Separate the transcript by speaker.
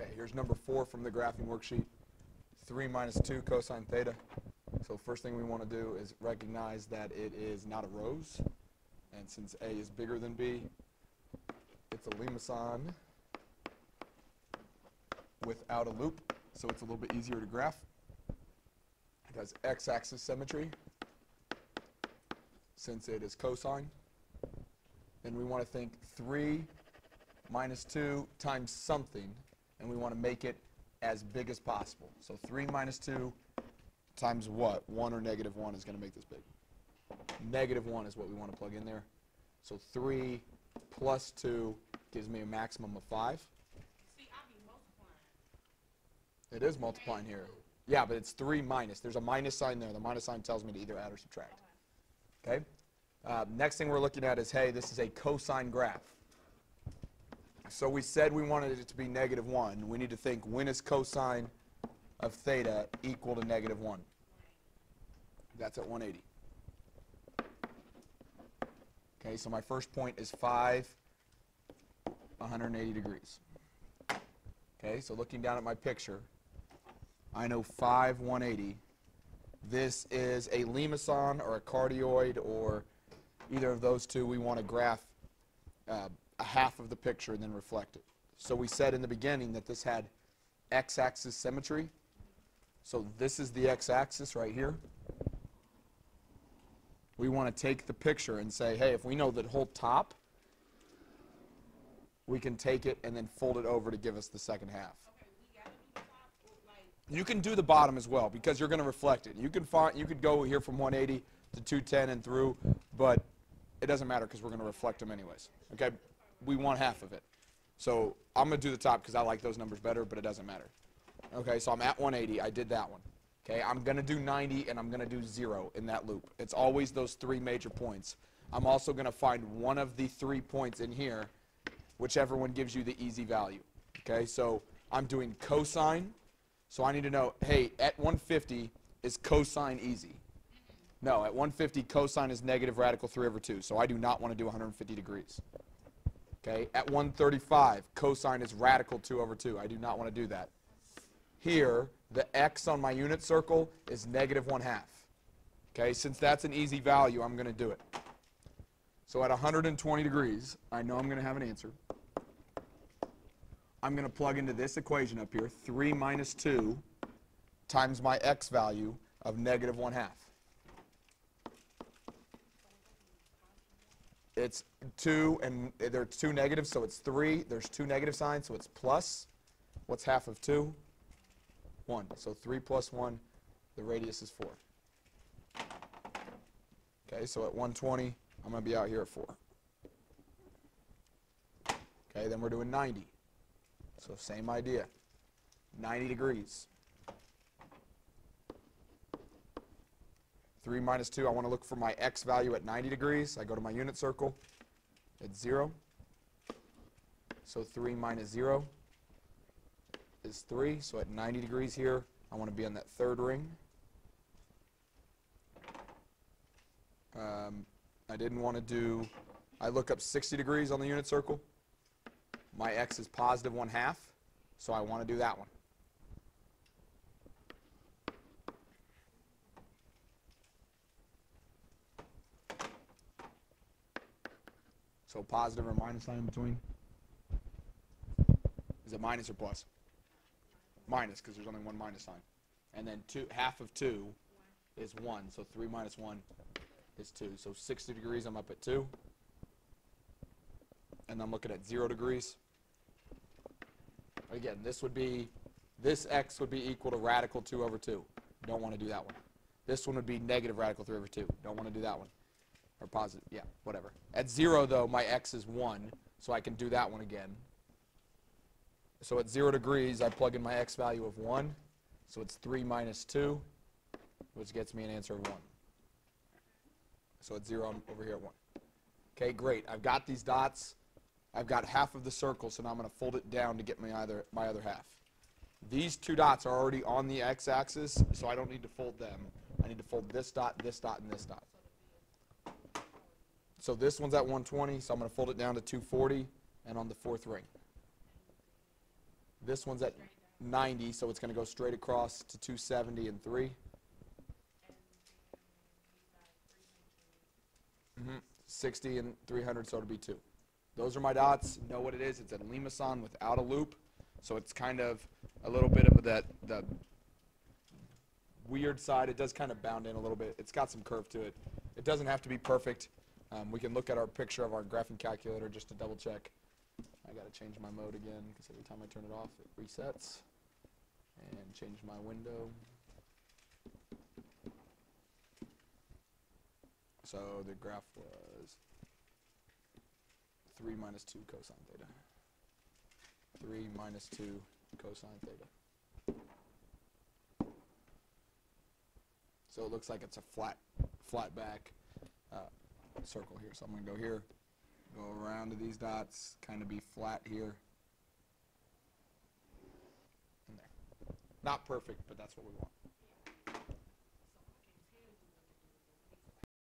Speaker 1: Okay, here's number 4 from the graphing worksheet. 3 minus 2 cosine theta. So first thing we want to do is recognize that it is not a rose. And since A is bigger than B, it's a Limacon without a loop. So it's a little bit easier to graph. It has x-axis symmetry since it is cosine. And we want to think 3 minus 2 times something, and we want to make it as big as possible. So 3 minus 2 times what? 1 or negative 1 is going to make this big. Negative 1 is what we want to plug in there. So 3 plus 2 gives me a maximum of 5.
Speaker 2: See, I'll be multiplying.
Speaker 1: It is multiplying here. Yeah, but it's 3 minus. There's a minus sign there. The minus sign tells me to either add or subtract. Okay? Next thing we're looking at is, hey, this is a cosine graph. So we said we wanted it to be negative 1. We need to think, when is cosine of theta equal to negative 1? That's at 180. Okay, so my first point is 5, 180 degrees. Okay, so looking down at my picture, I know 5, 180. This is a Limacon or a cardioid, or either of those two. We want to graph a half of the picture and then reflect it. So we said in the beginning that this had x-axis symmetry. So this is the x-axis right here. We want to take the picture and say, hey, if we know that whole top, we can take it and then fold it over to give us the second half.
Speaker 2: Okay, we gotta do the top, like.
Speaker 1: You can do the bottom as well because you're going to reflect it. You could go here from 180 to 210 and through, but it doesn't matter because we're going to reflect them anyways. Okay, we want half of it. So I'm going to do the top because I like those numbers better, but it doesn't matter. Okay, so I'm at 180. I did that one. Okay, I'm going to do 90 and I'm going to do 0 in that loop. It's always those 3 major points. I'm also going to find one of the 3 points in here, whichever one gives you the easy value. Okay, so I'm doing cosine. So I need to know, hey, at 150, is cosine easy? No, at 150, cosine is negative radical 3 over 2. So I do not want to do 150 degrees. Okay, at 135, cosine is radical 2 over 2. I do not want to do that. Here, the x on my unit circle is negative 1/2. Okay, since that's an easy value, I'm going to do it. So at 120 degrees, I know I'm going to have an answer. I'm going to plug into this equation up here, 3 minus 2 times my x value of negative 1/2. It's 2, and there's 2 negatives, so it's 3. There's 2 negative signs, so it's plus. What's half of 2? 1. So 3 plus 1, the radius is 4. Okay, so at 120, I'm going to be out here at 4. Okay, then we're doing 90. So same idea. 90 degrees. 3 minus 2, I want to look for my x value at 90 degrees. I go to my unit circle. It's 0. So 3 minus 0 is 3. So at 90 degrees here, I want to be on that third ring. I didn't want to do, I look up 60 degrees on the unit circle. My x is positive 1/2, so I want to do that one. So positive or minus sign in between? Is it minus or plus? Minus, because there's only one minus sign. And then half of 2 is 1, so 3 minus 1 is 2. So 60 degrees, I'm up at 2. And I'm looking at 0 degrees. Again, this x would be equal to radical 2 over 2. Don't want to do that one. This one would be negative radical 3 over 2. Don't want to do that one. Or positive, yeah, whatever. At 0, though, my x is 1, so I can do that one again. So at 0 degrees, I plug in my x value of 1. So it's 3 minus 2, which gets me an answer of 1. So at 0, I'm over here at 1. Okay, great. I've got these dots. I've got half of the circle, so now I'm going to fold it down to get my other half. These 2 dots are already on the x-axis, so I don't need to fold them. I need to fold this dot, and this dot. So this one's at 120, so I'm going to fold it down to 240 and on the 4th ring. This one's at 90, so it's going to go straight across to 270 and 3. 60 and 300, so it'll be 2. Those are my dots. Know what it is. It's a Limacon without a loop, so it's kind of a little bit of the weird side. It does kind of bound in a little bit. It's got some curve to it. It doesn't have to be perfect. We can look at our picture of our graphing calculator just to double check. I got to change my mode again because every time I turn it off, it resets. And change my window. So the graph was 3 minus 2 cosine theta. 3 minus 2 cosine theta. So it looks like it's a flat back circle here. So I'm going to go here, go around to these dots, kind of be flat here. And there. Not perfect, but that's what we want.